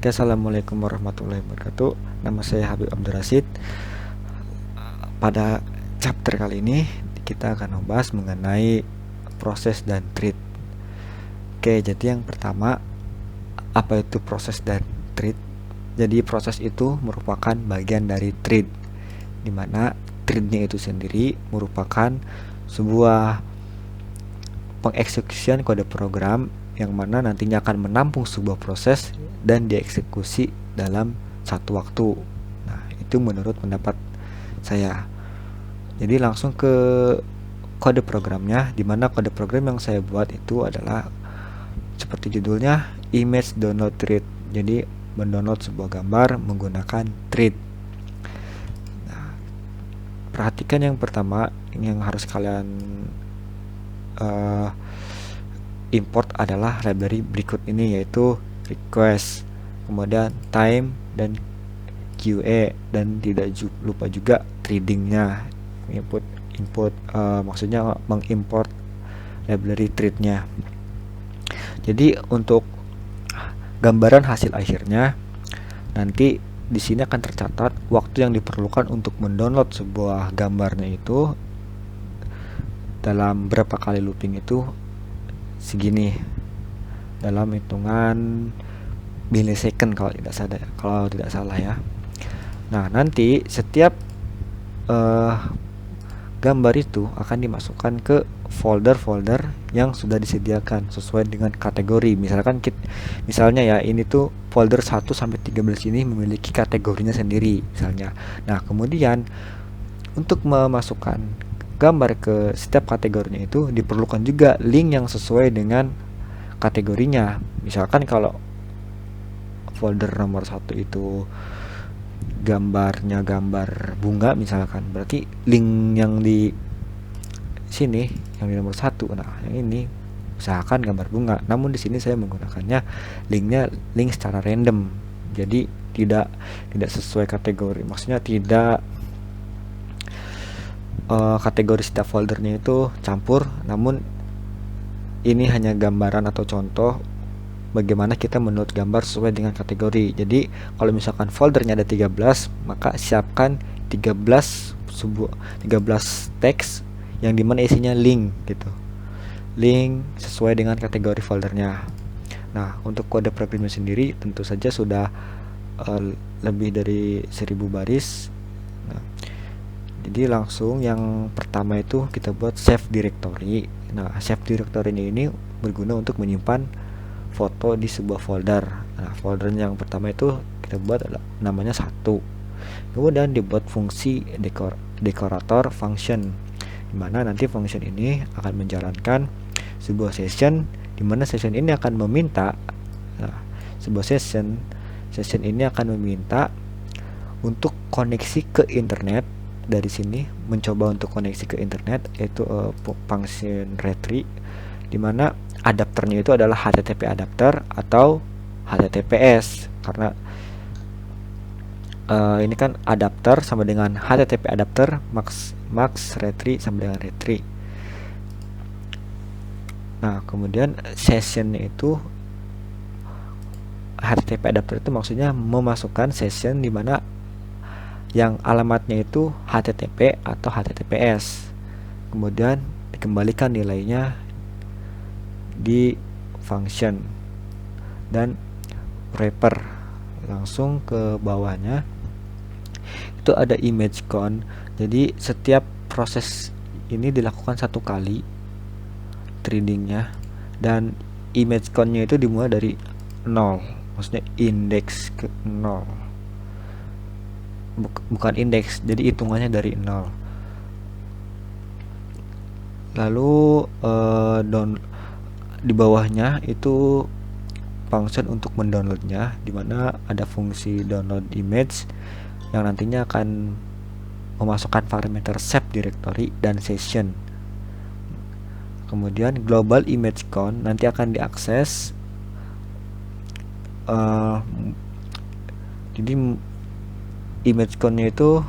Oke, assalamualaikum warahmatullahi wabarakatuh. Nama saya Habib Abdul Rashid. Pada chapter kali ini kita akan membahas mengenai proses dan treat. Oke, jadi yang pertama, apa itu proses dan treat? Jadi proses itu merupakan bagian dari treat, dimana treatnya itu sendiri merupakan sebuah pengeksekusian kode program yang mana nantinya akan menampung sebuah proses dan dieksekusi dalam satu waktu. Nah, itu menurut pendapat saya. Jadi langsung ke kode programnya, dimana kode program yang saya buat itu adalah seperti judulnya, image download treat. Jadi mendownload sebuah gambar menggunakan treat. Nah, perhatikan yang pertama yang harus kalian import adalah library berikut ini, yaitu request, kemudian time dan QA, dan tidak lupa juga threadingnya, input maksudnya mengimport library treatnya. Jadi untuk gambaran hasil akhirnya nanti di sini akan tercatat waktu yang diperlukan untuk mendownload sebuah gambarnya itu dalam berapa kali looping itu segini, dalam hitungan millisecond kalau tidak salah ya. Nah, nanti setiap gambar itu akan dimasukkan ke folder-folder yang sudah disediakan sesuai dengan kategori. Misalnya ya, ini tuh folder 1 sampai 13 ini memiliki kategorinya sendiri misalnya. Nah, kemudian untuk memasukkan gambar ke setiap kategorinya itu diperlukan juga link yang sesuai dengan kategorinya. Misalkan kalau folder nomor 1 itu gambarnya gambar bunga misalkan, berarti link yang di sini yang di nomor 1, nah yang ini misalkan gambar bunga, namun di sini saya menggunakannya link secara random, jadi tidak sesuai kategori, maksudnya tidak kategori setiap foldernya itu campur, namun ini hanya gambaran atau contoh bagaimana kita mendownload gambar sesuai dengan kategori. Jadi kalau misalkan foldernya ada 13, maka siapkan 13 teks yang dimana isinya link gitu, link sesuai dengan kategori foldernya. Nah, untuk kode programnya sendiri tentu saja sudah lebih dari 1000 baris. Nah, jadi langsung yang pertama itu kita buat save directory. Nah, save directory ini berguna untuk menyimpan foto di sebuah folder. Nah, folder yang pertama itu kita buat adalah namanya 1. Kemudian dibuat fungsi dekorator function, dimana nanti function ini akan menjalankan sebuah session, dimana session ini akan meminta sebuah session ini akan meminta untuk koneksi ke internet. Dari sini mencoba untuk koneksi ke internet, yaitu function retrieve, dimana adapternya itu adalah HTTP adapter atau HTTPS, karena ini kan adapter sama dengan HTTP adapter, max retrieve sama dengan retrieve. Nah, kemudian sessionnya itu HTTP adapter itu maksudnya memasukkan session dimana yang alamatnya itu HTTP atau HTTPS, kemudian dikembalikan nilainya di function dan wrapper. Langsung ke bawahnya itu ada image count. Jadi setiap proses ini dilakukan satu kali threadingnya, dan image countnya itu dimulai dari 0, maksudnya indeks ke 0, bukan indeks, jadi hitungannya dari 0. Lalu di bawahnya itu function untuk mendownloadnya, dimana ada fungsi download image yang nantinya akan memasukkan parameter save directory dan session. Kemudian global image count nanti akan diakses, jadi image countnya itu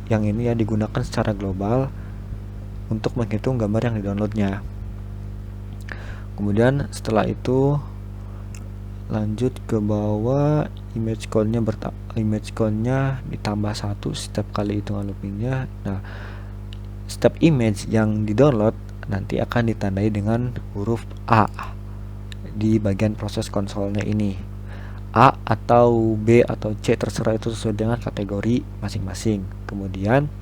yang ini ya digunakan secara global untuk menghitung gambar yang didownloadnya. Kemudian setelah itu lanjut ke bawah, image count-nya ditambah 1 setiap kali hitungan loopingnya. Nah, setiap image yang di-download nanti akan ditandai dengan huruf A di bagian proses konsolnya ini. A atau B atau C terserah, itu sesuai dengan kategori masing-masing. Kemudian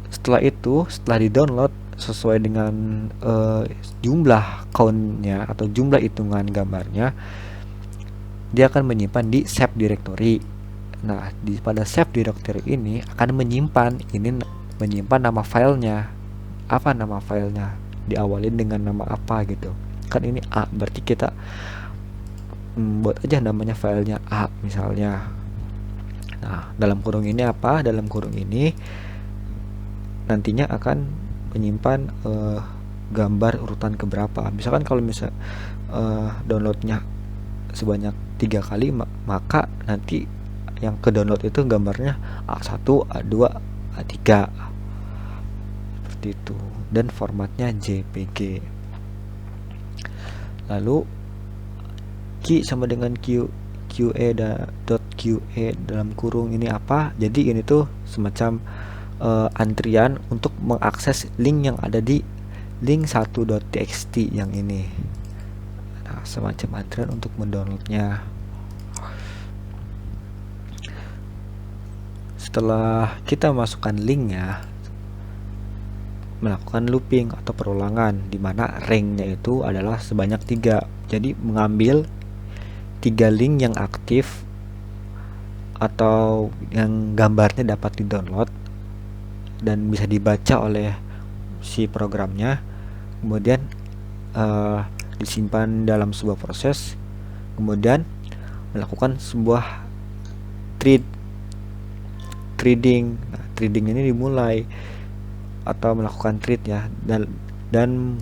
setelah di-download sesuai dengan jumlah count-nya atau jumlah hitungan gambarnya, dia akan menyimpan di save directory. Nah, pada save directory ini akan menyimpan nama filenya. Apa nama filenya? Diawalin dengan nama apa gitu. Kan ini A, berarti kita buat aja namanya filenya A misalnya. Nah, dalam kurung ini apa? Dalam kurung ini nantinya akan menyimpan gambar urutan keberapa. Misalkan kalau downloadnya sebanyak 3 kali, maka nanti yang ke download itu gambarnya A1, A2, A3 seperti itu, dan formatnya JPG. Lalu key sama dengan QA dalam kurung ini apa? Jadi ini tuh semacam antrian untuk mengakses link yang ada di link 1.txt yang ini. Nah, semacam antrian untuk mendownloadnya. Setelah kita masukkan linknya, melakukan looping atau perulangan, di mana ranknya itu adalah sebanyak 3. Jadi mengambil 3 link yang aktif atau yang gambarnya dapat di-download dan bisa dibaca oleh si programnya, kemudian disimpan dalam sebuah proses, kemudian melakukan sebuah threading. Nah, threading ini dimulai atau melakukan thread ya, dan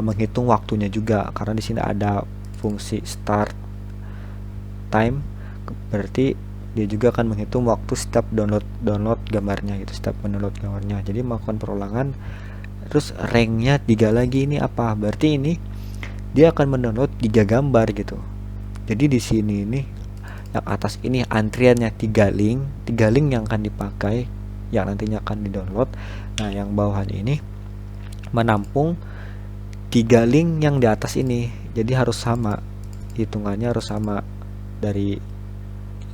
menghitung waktunya juga, karena di sini ada fungsi start time, berarti dia juga akan menghitung waktu setiap download gambarnya gitu, setiap mendownload gambarnya. Jadi melakukan perulangan. Terus ranknya 3 lagi, ini apa? Berarti ini dia akan mendownload 3 gambar gitu. Jadi di sini ini yang atas ini antriannya 3 link yang akan dipakai, yang nantinya akan di-download. Nah, yang bawahan ini menampung 3 link yang di atas ini. Jadi harus sama, hitungannya harus sama dari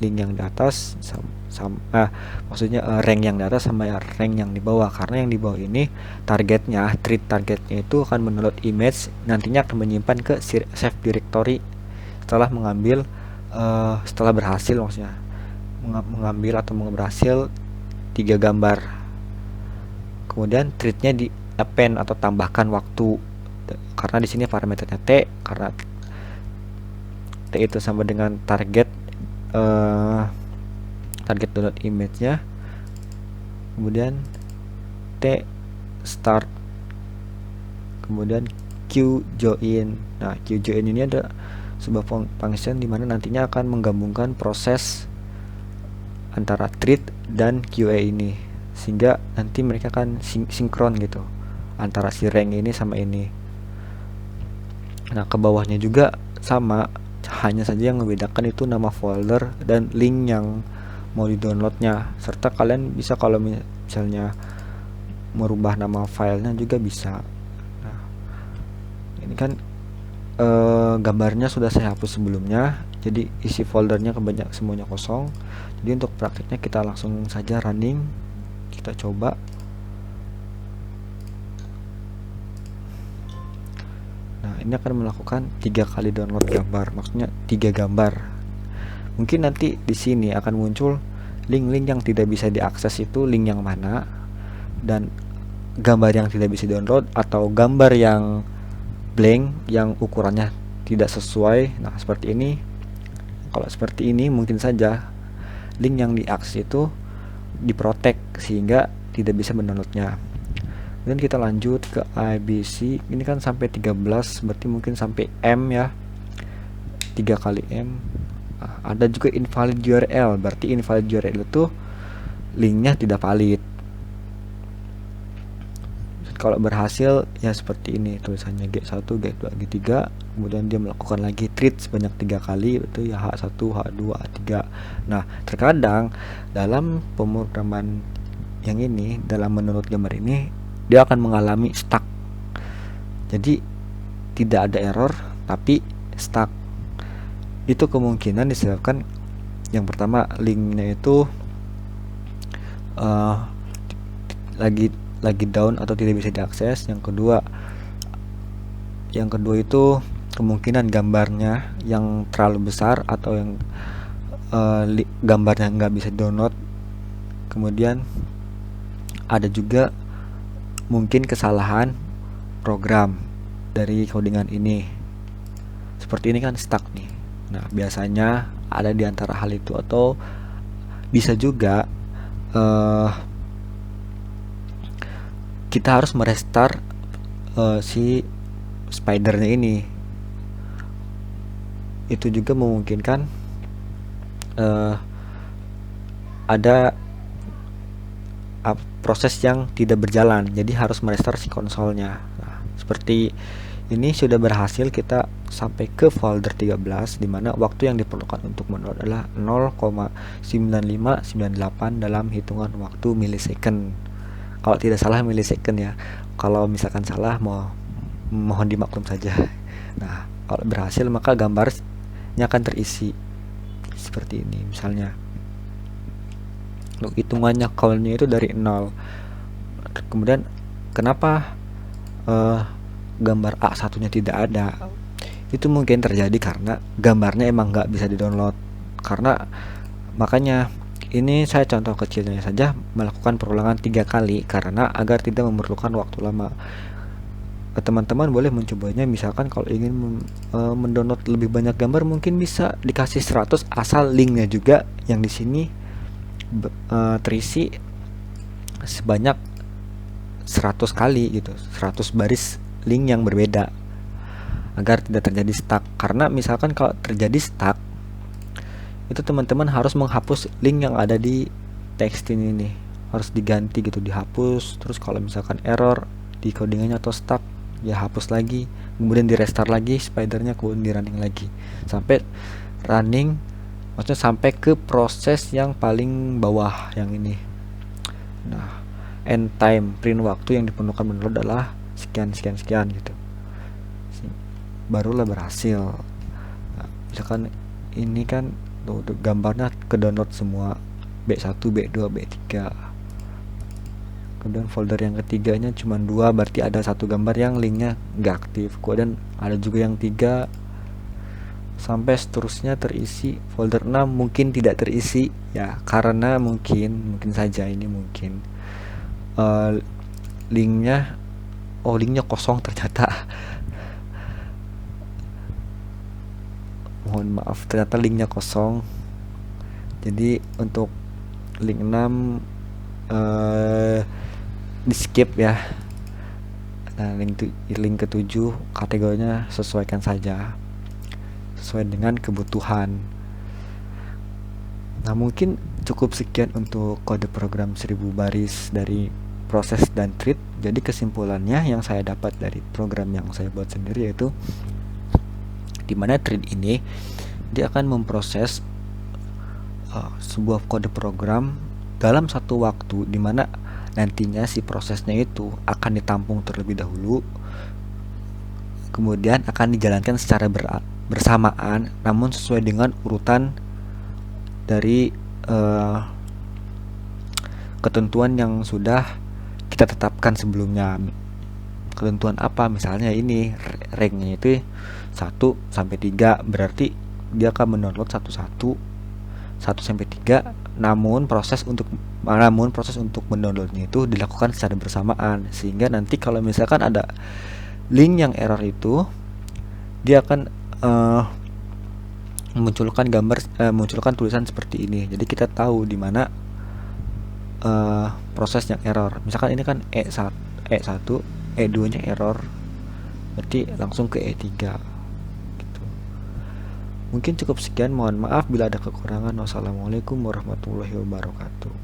link yang di atas maksudnya rank yang di atas sama rank yang di bawah, karena yang di bawah ini targetnya itu akan mendownload image, nantinya akan menyimpan ke save directory setelah setelah berhasil, maksudnya mengambil atau berhasil 3 gambar. Kemudian threadnya di append atau tambahkan waktu, karena di sini parameternya T, karena T itu sama dengan target download image-nya. Kemudian T start, kemudian Q join. Nah, Q join ini ada sebuah function di mana nantinya akan menggabungkan proses antara thread dan QA ini, sehingga nanti mereka akan sinkron gitu antara si rank ini sama ini. Nah, ke bawahnya juga sama, hanya saja yang membedakan itu nama folder dan link yang mau di-downloadnya, serta kalian bisa kalau misalnya merubah nama filenya juga bisa. Nah, ini kan gambarnya sudah saya hapus sebelumnya, jadi isi foldernya semuanya kosong. Jadi untuk praktiknya kita langsung saja running, kita coba. Nah, ini akan melakukan 3 kali download gambar, maksudnya 3 gambar. Mungkin nanti di sini akan muncul link-link yang tidak bisa diakses, itu link yang mana, dan gambar yang tidak bisa download atau gambar yang blank yang ukurannya tidak sesuai. Nah, seperti ini. Kalau seperti ini mungkin saja link yang diakses itu diprotek sehingga tidak bisa mendownloadnya. Dan kita lanjut ke ABC. Ini kan sampai 13, berarti mungkin sampai M ya, 3 kali M. Ada juga invalid URL, berarti invalid URL itu linknya tidak valid. Kalau berhasil ya seperti ini tulisannya G1, G2, G3, kemudian dia melakukan lagi treat sebanyak 3 kali, itu ya H1, H2, H3. Nah, terkadang dalam pemrograman yang ini, dalam menurut gambar ini, dia akan mengalami stuck. Jadi tidak ada error tapi stuck. Itu kemungkinan disebabkan yang pertama linknya itu lagi down atau tidak bisa diakses. Yang kedua itu kemungkinan gambarnya yang terlalu besar atau yang gambarnya nggak bisa download. Kemudian ada juga mungkin kesalahan program dari codingan ini. Seperti ini kan stuck nih. Nah, biasanya ada di antara hal itu, atau bisa juga kita harus merestart si spidernya ini. Itu juga memungkinkan ada proses yang tidak berjalan, jadi harus merestart si konsolnya. Nah, seperti ini sudah berhasil kita sampai ke folder 13, dimana waktu yang diperlukan untuk mendownload adalah 0,9598 dalam hitungan waktu milisecond. Kalau tidak salah milisecond ya. Kalau misalkan salah mohon dimaklum saja. Nah, kalau berhasil maka gambarnya akan terisi seperti ini. Misalnya untuk hitungannya call-nya itu dari 0. Kemudian kenapa gambar A1 nya tidak ada? Itu mungkin terjadi karena gambarnya emang nggak bisa di-download. Makanya ini saya contoh kecilnya saja, melakukan perulangan 3 kali karena agar tidak memerlukan waktu lama. Teman-teman boleh mencobanya, misalkan kalau ingin mendownload lebih banyak gambar mungkin bisa dikasih 100, asal linknya juga yang di sini terisi sebanyak 100 kali gitu, 100 baris link yang berbeda, agar tidak terjadi stuck. Karena misalkan kalau terjadi stuck, itu teman-teman harus menghapus link yang ada di teks ini, harus diganti gitu, dihapus. Terus kalau misalkan error di codingannya atau stuck, ya hapus lagi, kemudian di restart lagi spidernya, kemudian di running lagi sampai running, maksudnya sampai ke proses yang paling bawah yang ini. Nah, end time, print waktu yang diperlukan mendownload adalah sekian gitu, barulah berhasil. Nah, misalkan ini kan tuh gambarnya ke download semua, B1, B2, B3. Kemudian folder yang ketiganya cuma 2, berarti ada satu gambar yang linknya nggak aktif. Kemudian ada juga yang 3 sampai seterusnya terisi. Folder 6 mungkin tidak terisi ya, karena mungkin saja ini mungkin linknya kosong ternyata. Mohon maaf, ternyata linknya kosong. Jadi untuk link 6 di skip ya. Nah, link ke-7 kategorinya sesuaikan saja sesuai dengan kebutuhan. Nah, mungkin cukup sekian untuk kode program 1000 baris dari proses dan treat. Jadi kesimpulannya yang saya dapat dari program yang saya buat sendiri yaitu dimana treat ini dia akan memproses sebuah kode program dalam satu waktu, dimana nantinya si prosesnya itu akan ditampung terlebih dahulu, kemudian akan dijalankan secara bersamaan namun sesuai dengan urutan dari ketentuan yang sudah kita tetapkan sebelumnya. Ketentuan apa? Misalnya ini ranknya itu 1 sampai 3, berarti dia akan mendownload 1 sampai 3, namun proses untuk mendownloadnya itu dilakukan secara bersamaan, sehingga nanti kalau misalkan ada link yang error itu, dia akan munculkan tulisan seperti ini. Jadi kita tahu di mana proses yang error. Misalkan ini kan E1, E2 nya error, berarti langsung ke E3 gitu. Mungkin cukup sekian, mohon maaf bila ada kekurangan. Wassalamualaikum warahmatullahi wabarakatuh.